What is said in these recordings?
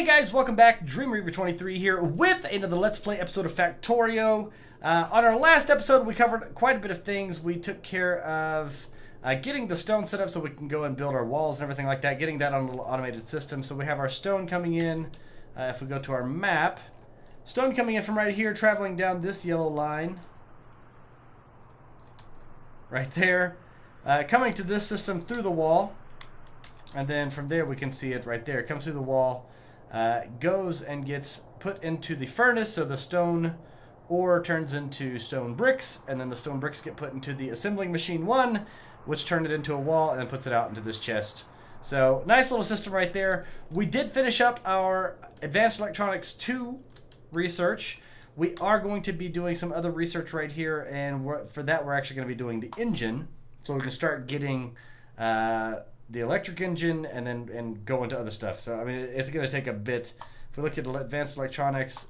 guys, welcome back. Dreamreaver23 here with another Let's Play episode of Factorio. On our last episode, we covered quite a bit of things. We took care of getting the stone set up so we can go and build our walls and everything like that, getting that on a little automated system. So we have our stone coming in. If we go to our map, stone coming in from right here, traveling down this yellow line. Right there. Coming to this system through the wall. And then from there we can see it right there. It comes through the wall, goes and gets put into the furnace, so the stone ore turns into stone bricks, and then the stone bricks get put into the assembling machine 1, which turned it into a wall and then puts it out into this chest. So nice little system right there. We did finish up our Advanced Electronics 2 research. We are going to be doing some other research right here, and for that we're actually going to be doing the engine, so we can start getting the electric engine and go into other stuff. So I mean, it's going to take a bit. If we look at Advanced Electronics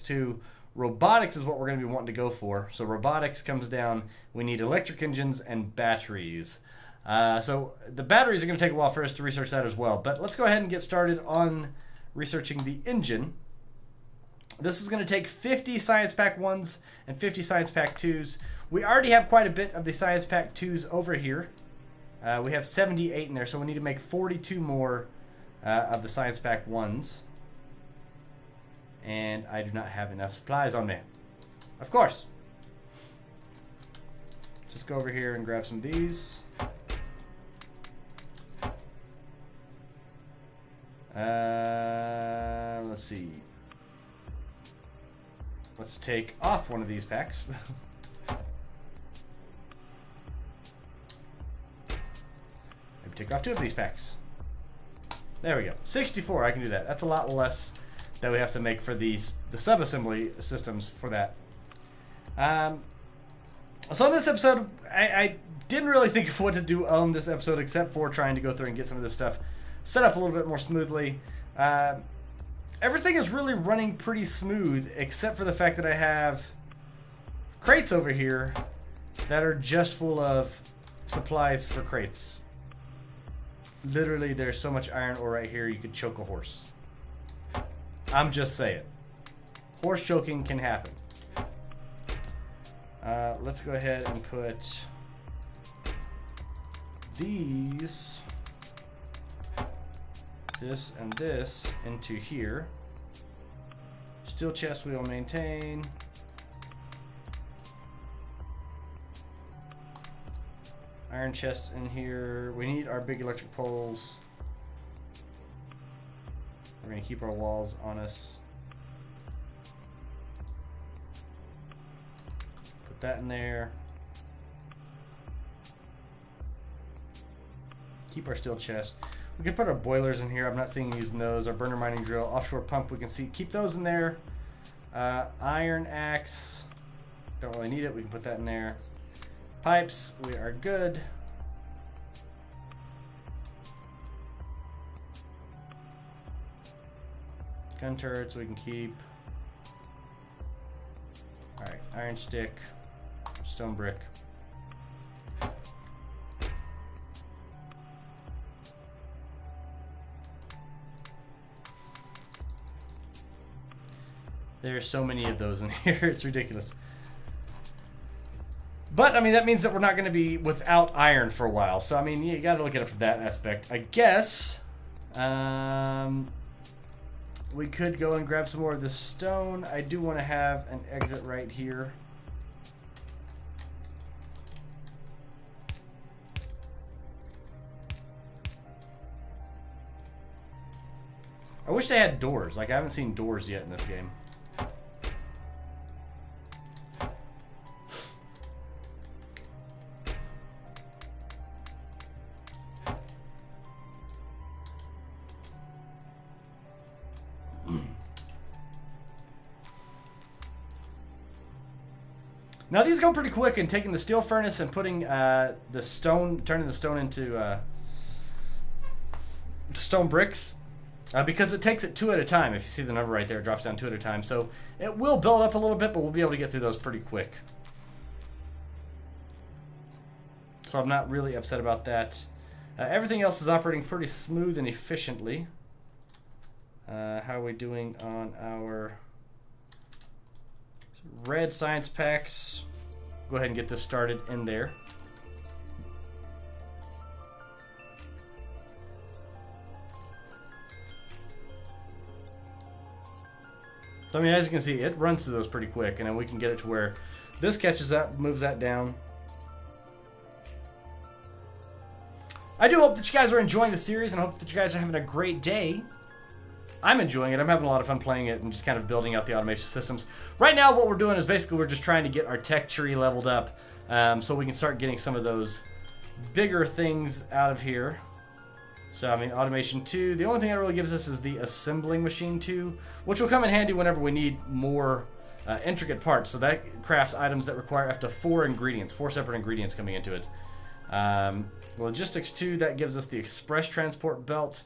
2, robotics is what we're going to be wanting to go for. So robotics comes down. We need electric engines and batteries. So the batteries are going to take a while for us to research that as well. But let's go ahead and get started on researching the engine. This is going to take 50 Science Pack 1s and 50 Science Pack 2s. We already have quite a bit of the Science Pack 2s over here. We have 78 in there, so we need to make 42 more of the Science Pack 1s. And I do not have enough supplies on me. Of course. Let's just go over here and grab some of these. Let's see. Let's take off one of these packs. Take off 2 of these packs. There we go. 64, I can do that. That's a lot less that we have to make for the sub-assembly systems for that. So in this episode, I didn't really think of what to do on this episode except for trying to go through and get some of this stuff set up a little bit more smoothly. Everything is really running pretty smooth except for the fact that I have crates over here that are just full of supplies for crates. Literally, there's so much iron ore right here, you could choke a horse. I'm just saying. Horse choking can happen. Let's go ahead and put these, this and this into here. Steel chest we will maintain. Iron chest in here. We need our big electric poles. We're going to keep our walls on us. Put that in there. Keep our steel chest. We can put our boilers in here. I'm not seeing using those. Our burner mining drill, offshore pump, we can see. Keep those in there. Iron axe. Don't really need it. We can put that in there. Pipes, we are good. Gun turrets we can keep. Alright, iron stick, stone brick. There are so many of those in here, it's ridiculous. But, I mean, that means that we're not going to be without iron for a while. So, I mean, you got to look at it from that aspect. I guess we could go and grab some more of this stone. I do want to have an exit right here. I wish they had doors. Like, I haven't seen doors yet in this game. Now these go pretty quick, and taking the steel furnace and putting the stone, turning the stone into stone bricks, because it takes it 2 at a time. If you see the number right there, it drops down 2 at a time. So it will build up a little bit, but we'll be able to get through those pretty quick. So I'm not really upset about that. Everything else is operating pretty smooth and efficiently. How are we doing on our red science packs? Go ahead and get this started in there. So, I mean, as you can see, it runs through those pretty quick, and then we can get it to where this catches up, moves that down. I do hope that you guys are enjoying the series, and I hope that you guys are having a great day. I'm enjoying it. I'm having a lot of fun playing it and just kind of building out the automation systems. Right now, what we're doing is basically we're just trying to get our tech tree leveled up so we can start getting some of those bigger things out of here. So, I mean, automation 2. The only thing that really gives us is the assembling machine 2, which will come in handy whenever we need more intricate parts. So that crafts items that require up to 4 ingredients, 4 separate ingredients coming into it. Logistics 2, that gives us the express transport belt,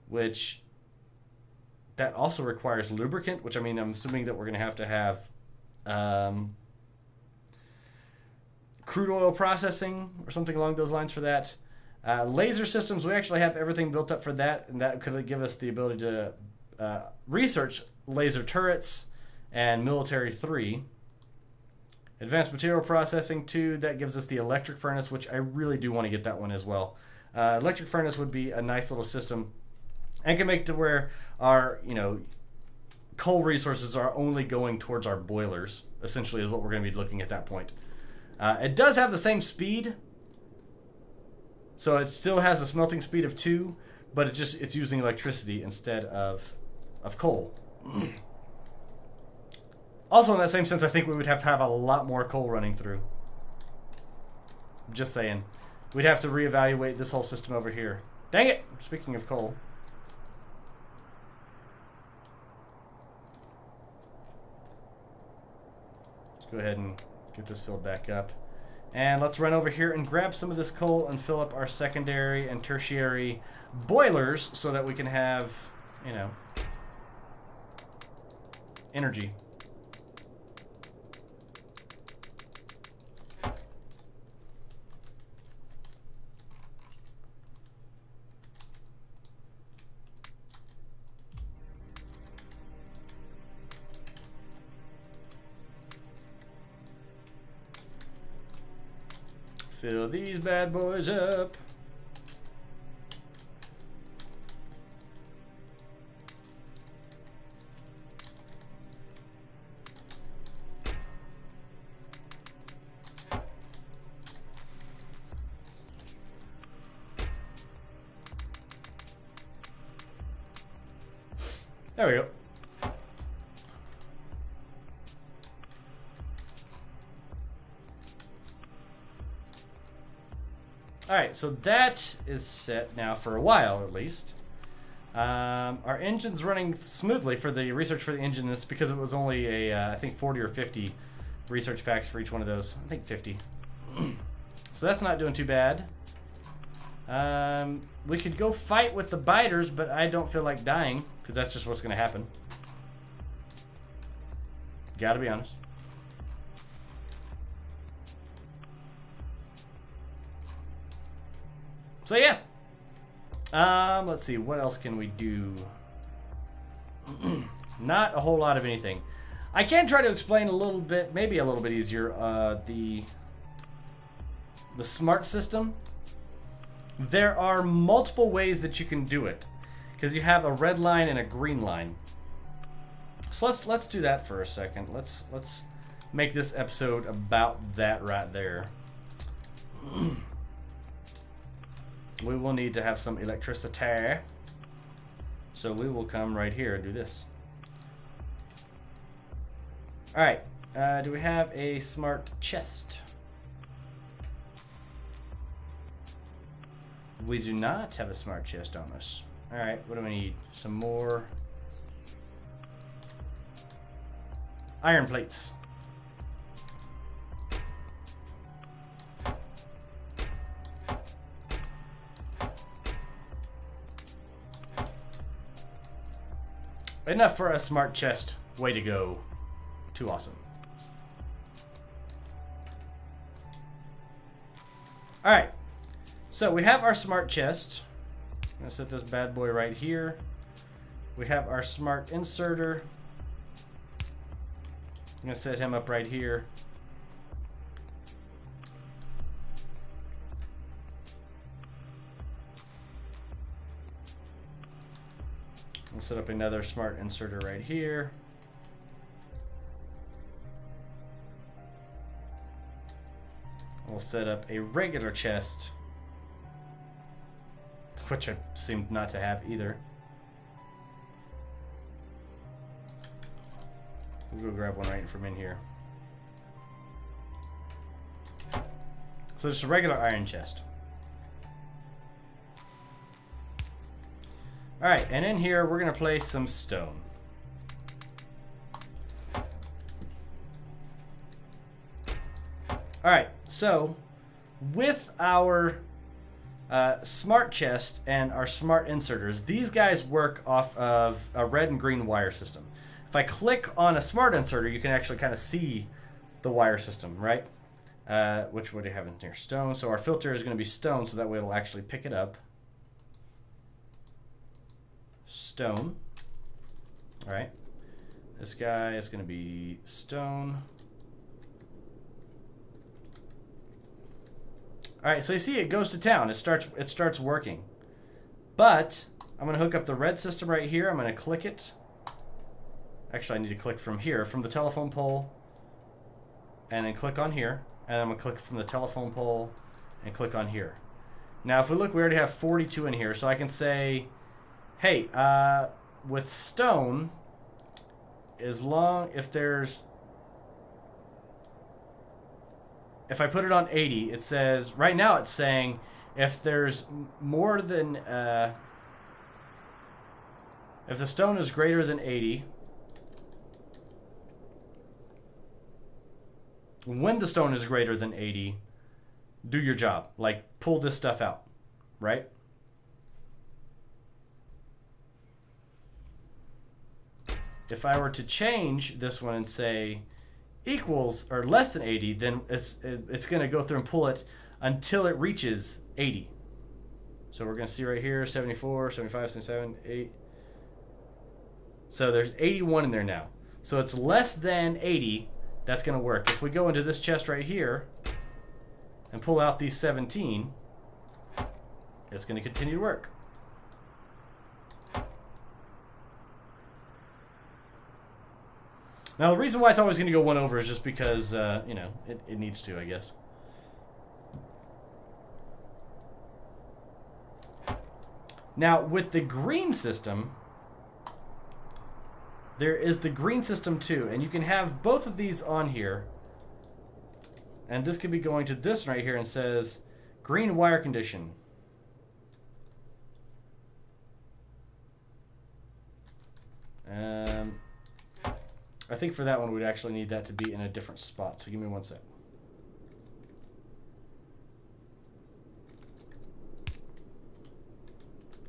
which that also requires lubricant, which, I mean, I'm assuming that we're going to have crude oil processing or something along those lines for that. Laser systems, we actually have everything built up for that, and that could give us the ability to research laser turrets and military 3. Advanced material processing 2, that gives us the electric furnace, which I really do want to get that one as well. Electric furnace would be a nice little system and can make to where our, you know, coal resources are only going towards our boilers, essentially is what we're going to be looking at that point. It does have the same speed. So it still has a smelting speed of 2, but it's using electricity instead of coal. Also, in that same sense, I think we would have to have a lot more coal running through. Just saying. We'd have to reevaluate this whole system over here. Dang it! Speaking of coal. Let's go ahead and get this filled back up. And let's run over here and grab some of this coal and fill up our secondary and tertiary boilers so that we can have, you know, energy. Fill these bad boys up. There we go. Alright, so that is set now for a while, at least. Our engine's running smoothly for the research for the engine. It's because it was only I think 40 or 50 research packs for each one of those. I think 50. So that's not doing too bad. We could go fight with the biters, but I don't feel like dying, because that's just what's going to happen. Gotta be honest. So yeah, let's see, what else can we do? Not a whole lot of anything. I can try to explain a little bit, maybe a little bit easier, the smart system. There are multiple ways that you can do it, because you have a red line and a green line. So let's do that for a second. Let's make this episode about that right there. We will need to have some electricity. So we will come right here and do this. Alright. Do we have a smart chest? We do not have a smart chest on us. Alright, what do we need? Some more iron plates. Enough for a smart chest. Way to go. Too awesome. Alright. So we have our smart chest. I'm going to set this bad boy right here. We have our smart inserter. I'm going to set him up right here. We'll set up another smart inserter right here. We'll set up a regular chest, which I seemed not to have either. We'll go grab one right from in here. So just a regular iron chest. Alright, and in here we're going to place some stone. Alright, so with our smart chest and our smart inserters, these guys work off of a red and green wire system. If I click on a smart inserter, you can actually kind of see the wire system, right? Which what do you have in here? Stone. So our filter is going to be stone, so that way it'll actually pick it up. Stone. All right. This guy is going to be stone. All right, so you see it goes to town. It starts working. But I'm going to hook up the red system right here. I'm going to click it. Actually, I need to click from here, from the telephone pole, and then click on here. And then I'm going to click from the telephone pole and click on here. Now, if we look, we already have 42 in here. So I can say, hey, with stone, if I put it on 80, it says, right now it's saying if there's more than, if the stone is greater than 80, when the stone is greater than 80, do your job. Like, pull this stuff out, right? If I were to change this one and say equals or less than 80, then it's going to go through and pull it until it reaches 80. So we're going to see right here, 74, 75, 77, 8. So there's 81 in there now. So it's less than 80. That's going to work. If we go into this chest right here and pull out these 17, it's going to continue to work. Now, the reason why it's always going to go one over is just because, you know, it needs to, I guess. Now, with the green system, there is the green system too, and you can have both of these on here. And this could be going to this right here and says green wire condition. I think for that one we'd actually need that to be in a different spot. So give me one sec.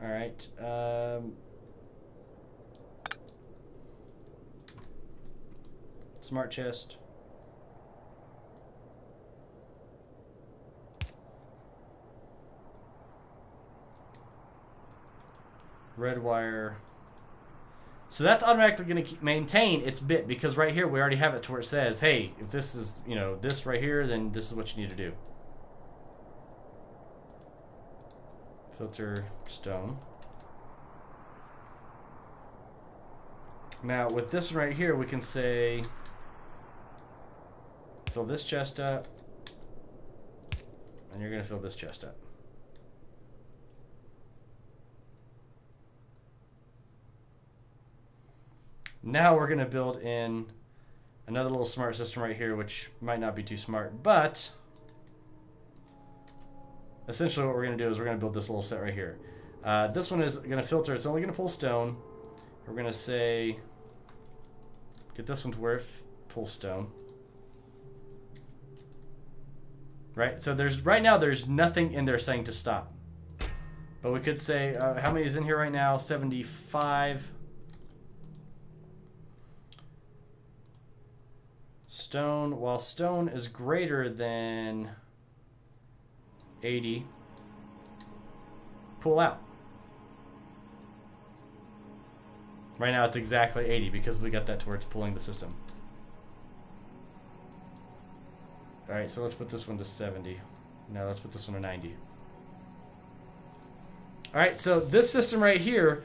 All right. Smart chest. Red wire. So that's automatically going to maintain its bit because right here we already have it to where it says, hey, if this is, you know, this right here, then this is what you need to do. Filter stone. Now with this one right here, we can say, fill this chest up, and you're going to fill this chest up. Now we're going to build in another little smart system right here, which might not be too smart, but essentially what we're going to do is we're going to build this little set right here. This one is going to filter. It's only going to pull stone. We're going to say, get this one to where it pulls stone. Right? So there's right now there's nothing in there saying to stop. But we could say, how many is in here right now? 75. Stone, while stone is greater than 80, pull out. Right now it's exactly 80 because we got that to where it's pulling the system. Alright, so let's put this one to 70. No, let's put this one to 90. Alright, so this system right here,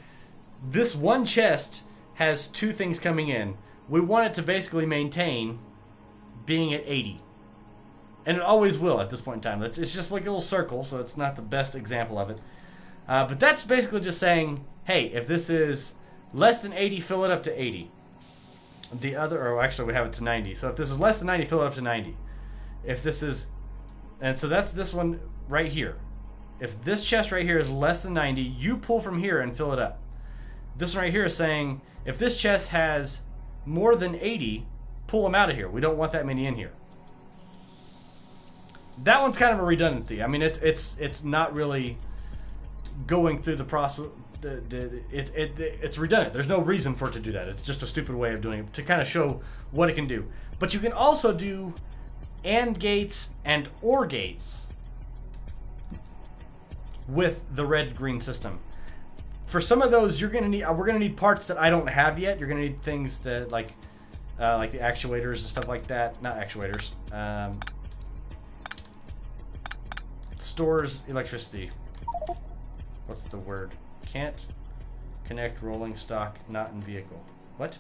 this one chest has two things coming in. We want it to basically maintain being at 80. And it always will at this point in time. It's just like a little circle, so it's not the best example of it. But that's basically just saying, hey, if this is less than 80, fill it up to 80. The other, or actually we have it to 90. So if this is less than 90, fill it up to 90. If this is, and so that's this one right here. If this chest right here is less than 90, you pull from here and fill it up. This one right here is saying, if this chest has more than 80, pull them out of here. We don't want that many in here. That one's kind of a redundancy. I mean, it's not really going through the process. It's redundant. There's no reason for it to do that. It's just a stupid way of doing it to kind of show what it can do. But you can also do AND gates and OR gates with the red-green system. For some of those, you're gonna need. We're gonna need parts that I don't have yet. You're gonna need things that like the actuators and stuff like that. Not actuators. Stores electricity. What's the word? Can't connect rolling stock, not in vehicle. What?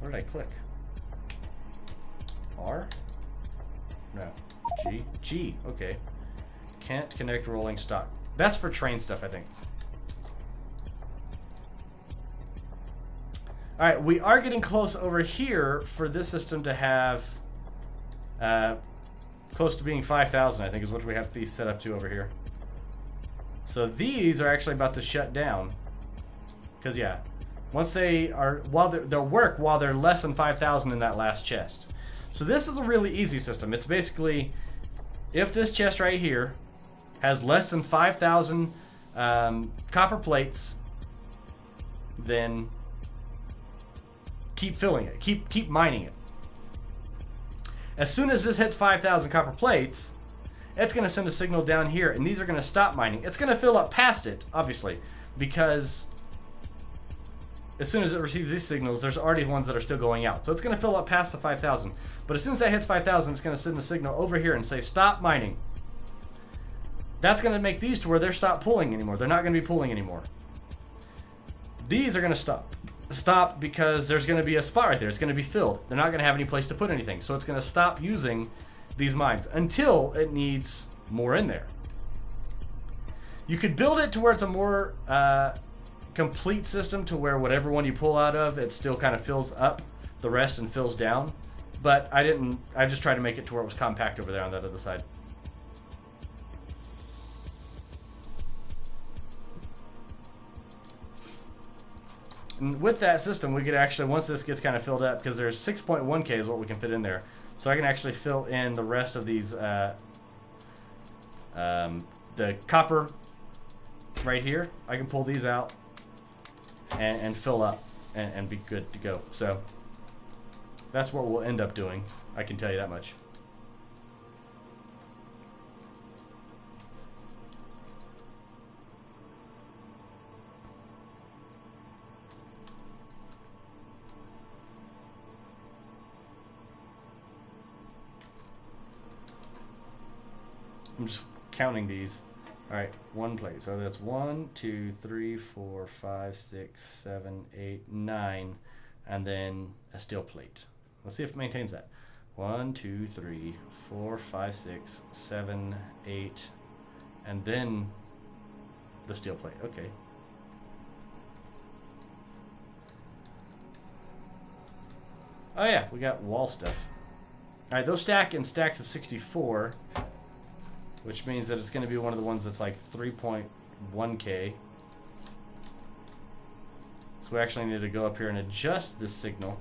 Where did I click? R? No. G? G. Okay. Can't connect rolling stock. That's for train stuff, I think. Alright, we are getting close over here for this system to have close to being 5,000, I think, is what we have these set up to over here. So these are actually about to shut down. Because, yeah, once they are, they'll work while they're less than 5,000 in that last chest. So this is a really easy system. It's basically, if this chest right here has less than 5,000 copper plates, then keep filling it. Keep mining it. As soon as this hits 5,000 copper plates, it's going to send a signal down here, and these are going to stop mining. It's going to fill up past it, obviously, because as soon as it receives these signals, there's already ones that are still going out. So it's going to fill up past the 5,000. But as soon as that hits 5,000, it's going to send a signal over here and say, stop mining. That's going to make these to where they're stop pulling anymore. They're not going to be pulling anymore. These are going to stop. Stop because there's going to be a spot right there. It's going to be filled. They're not going to have any place to put anything. So it's going to stop using these mines until it needs more in there. You could build it to where it's a more complete system, to where whatever one you pull out of, it still kind of fills up the rest and fills down. But I didn't. I just tried to make it to where it was compact over there on that other side. And with that system, we could actually, once this gets kind of filled up, because there's 6.1K is what we can fit in there. So I can actually fill in the rest of these, the copper right here. I can pull these out and fill up and be good to go. So that's what we'll end up doing. I can tell you that much. I'm just counting these. Alright, one plate. So that's 1, 2, 3, 4, 5, 6, 7, 8, 9. And then a steel plate. Let's see if it maintains that. 1, 2, 3, 4, 5, 6, 7, 8. And then the steel plate. Okay. Oh yeah, we got wall stuff. Alright, those stack in stacks of 64. Which means that it's going to be one of the ones that's like 3.1K. So we actually need to go up here and adjust this signal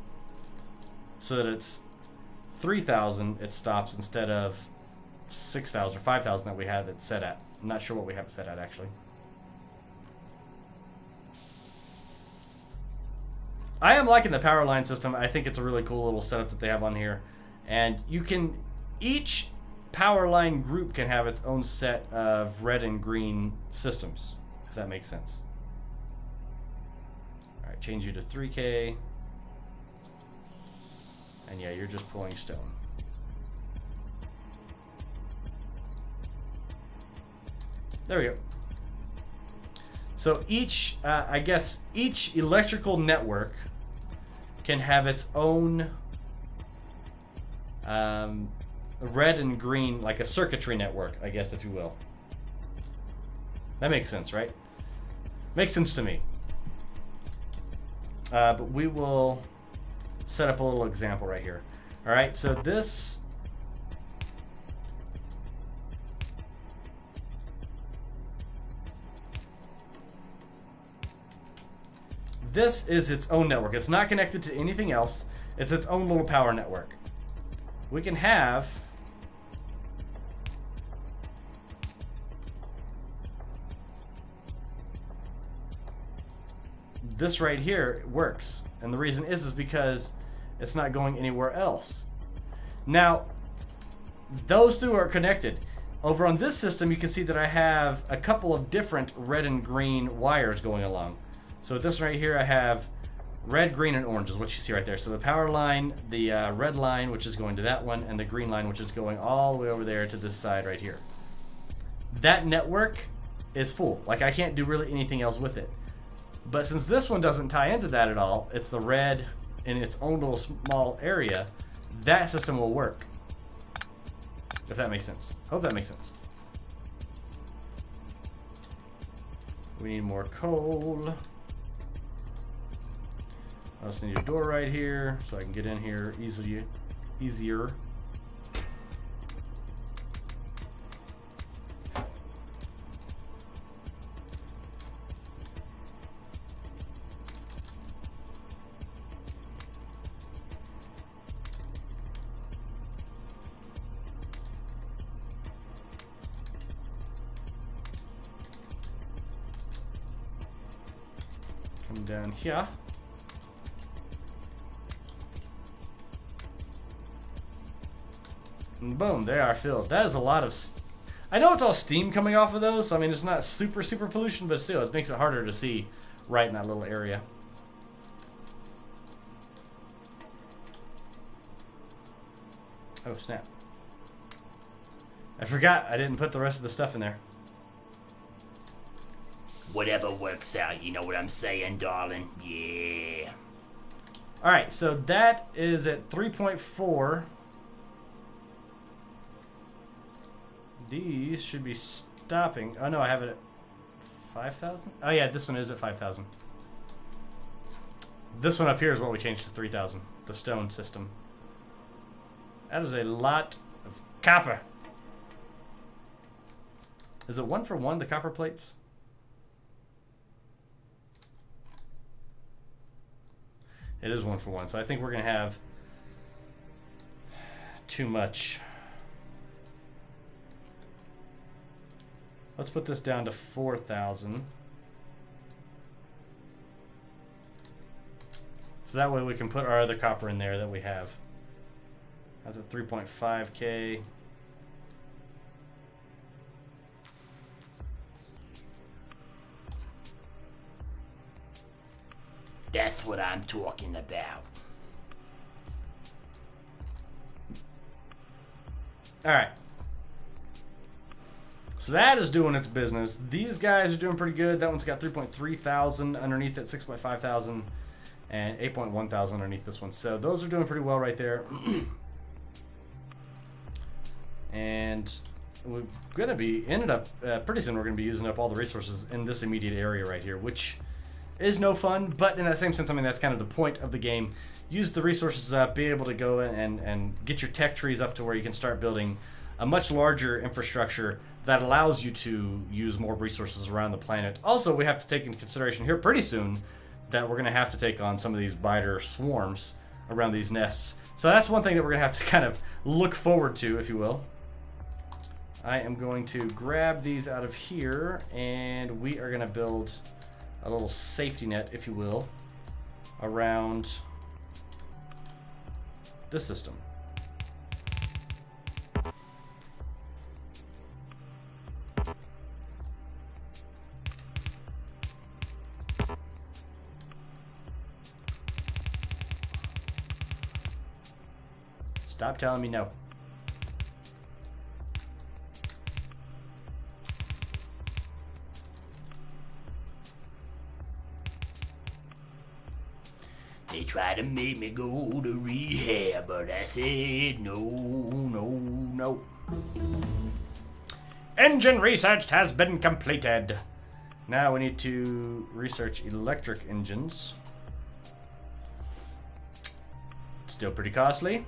so that it's 3,000 it stops instead of 6,000 or 5,000 that we have it set at. I'm not sure what we have it set at actually. I am liking the power line system. I think it's a really cool little setup that they have on here. And you can, each power line group can have its own set of red and green systems, if that makes sense. Alright, change you to 3K. And yeah, you're just pulling stone. There we go. So each, I guess, each electrical network can have its own red and green, like a circuitry network, I guess, if you will. That makes sense, right? Makes sense to me. But we will set up a little example right here. All right, so this is its own network. It's not connected to anything else. It's its own little power network. We can have this right here works. And the reason is because it's not going anywhere else. Now, those two are connected. Over on this system, you can see that I have a couple of different red and green wires going along. So with this right here, I have red, green, and orange is what you see right there. So the power line, the red line, which is going to that one, and the green line, which is going all the way over there to this side right here. That network is full. Like, I can't do really anything else with it. But since this one doesn't tie into that at all, it's the red in its own little small area, that system will work. If that makes sense. Hope that makes sense. We need more coal. I just need a door right here so I can get in here easier. Come down here. And boom, they are filled. That is a lot of... I know it's all steam coming off of those, so I mean, it's not super pollution, but still, it makes it harder to see right in that little area. Oh, snap. I forgot I didn't put the rest of the stuff in there. Whatever works out, you know what I'm saying, darling? Yeah. Alright, so that is at 3.4. These should be stopping. Oh no, I have it at 5,000? Oh yeah, this one is at 5,000. This one up here is what we changed to 3,000. The stone system. That is a lot of copper. Is it 1 for 1, the copper plates? It is 1 for 1, so I think we're going to have too much. Let's put this down to 4,000. So that way we can put our other copper in there that we have. That's a 3.5K. That's what I'm talking about. Alright. So that is doing its business. These guys are doing pretty good. That one's got 3.3 thousand underneath it, 6.5 thousand, and 8.1 thousand underneath this one. So those are doing pretty well right there. And we're going to be, pretty soon we're going to be using up all the resources in this immediate area right here, which is no fun, but in that same sense, I mean, that's kind of the point of the game. Use the resources up, be able to go in and get your tech trees up to where you can start building a much larger infrastructure that allows you to use more resources around the planet. Also, we have to take into consideration here pretty soon that we're going to have to take on some of these biter swarms around these nests. So that's one thing that we're going to have to kind of look forward to, if you will. I am going to grab these out of here, and we are going to build a little safety net, if you will, around this system. Stop telling me no. They tried to make me go to rehab, but I said no, no, no. Engine research has been completed. Now we need to research electric engines. Still pretty costly.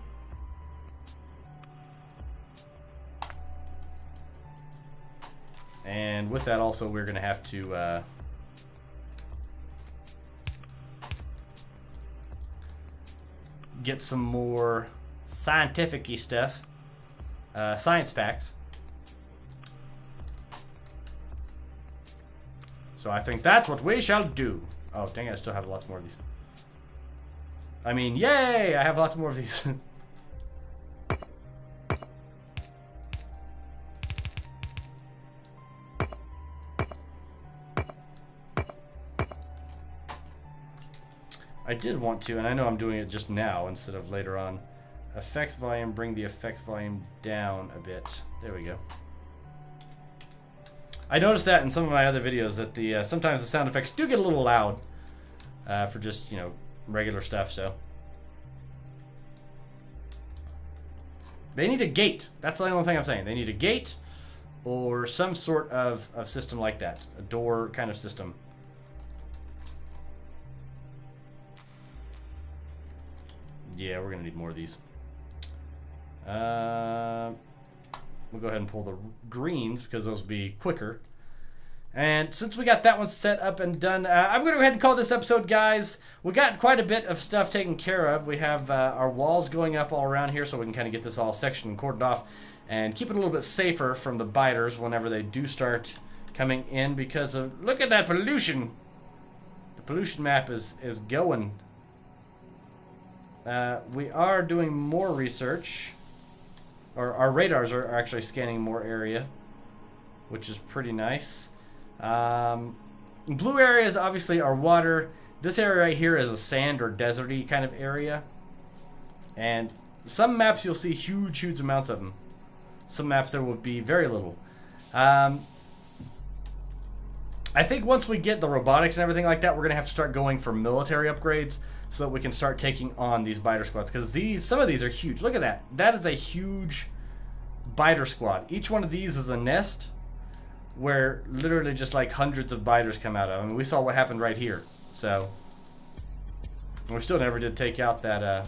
And with that also we're going to have to get some more scientific-y stuff. Science packs. So I think that's what we shall do. Oh, dang it, I still have lots more of these. I mean, yay! I have lots more of these. I did want to, and I know I'm doing it just now instead of later on. Effects volume, bring the effects volume down a bit. There we go. I noticed that in some of my other videos that the sometimes the sound effects do get a little loud for just, you know, regular stuff, so. They need a gate. That's the only thing I'm saying. They need a gate or some sort of system like that. A door kind of system. Yeah, we're going to need more of these. We'll go ahead and pull the greens because those will be quicker. And since we got that one set up and done, I'm going to go ahead and call this episode, guys. We got quite a bit of stuff taken care of. We have our walls going up all around here so we can kind of get this all sectioned and cordoned off and keep it a little bit safer from the biters whenever they do start coming in because of, look at that pollution. The pollution map is going. We are doing more research. Or our radars are actually scanning more area, which is pretty nice. Blue areas obviously are water. This area right here is a sand or deserty kind of area. And some maps you'll see huge amounts of them. Some maps there will be very little. I think once we get the robotics and everything like that, we're going to have to start going for military upgrades so that we can start taking on these biter squads. Because some of these are huge. Look at that. That is a huge biter squad. Each one of these is a nest where literally just like hundreds of biters come out of. I mean, we saw what happened right here. So, we still never did take out that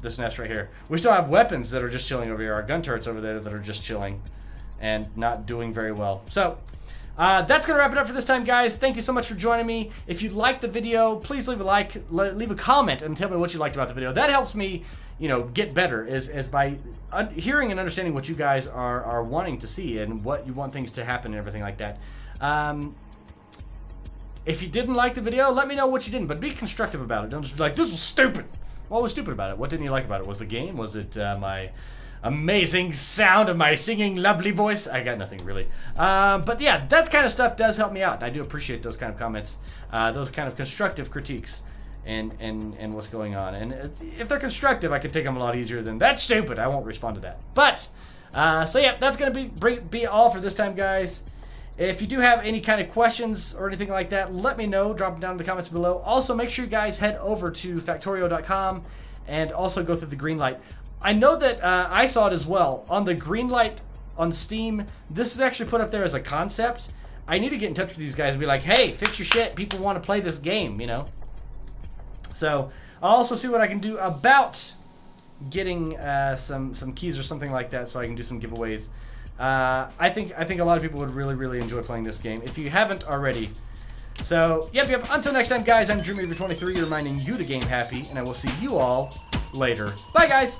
this nest right here. We still have weapons that are just chilling over here. Our gun turrets over there that are just chilling and not doing very well. So, that's going to wrap it up for this time, guys. Thank you so much for joining me. If you liked the video, please leave a like, leave a comment, and tell me what you liked about the video. That helps me, you know, get better is by hearing and understanding what you guys are wanting to see and what you want things to happen and everything like that. If you didn't like the video, let me know what you didn't, but be constructive about it. Don't just be like, this is stupid. What was stupid about it? What didn't you like about it? Was the game? Was it my amazing sound of my singing lovely voice? I got nothing really. But yeah, that kind of stuff does help me out. I do appreciate those kind of comments, those kind of constructive critiques and what's going on. And if they're constructive, I can take them a lot easier than that's stupid. I won't respond to that. But so yeah, that's gonna be all for this time, guys. If you do have any kind of questions or anything like that, let me know. Drop them down in the comments below. Also, make sure you guys head over to Factorio.com and also go through the green light. I know that I saw it as well. On the green light on Steam, this is actually put up there as a concept. I need to get in touch with these guys and be like, hey, fix your shit. People want to play this game, you know? So, I'll also see what I can do about getting some keys or something like that so I can do some giveaways. I think a lot of people would really enjoy playing this game if you haven't already. So, yep. Until next time, guys, I'm DreamWeaver23 reminding you to game happy, and I will see you all later. Bye, guys!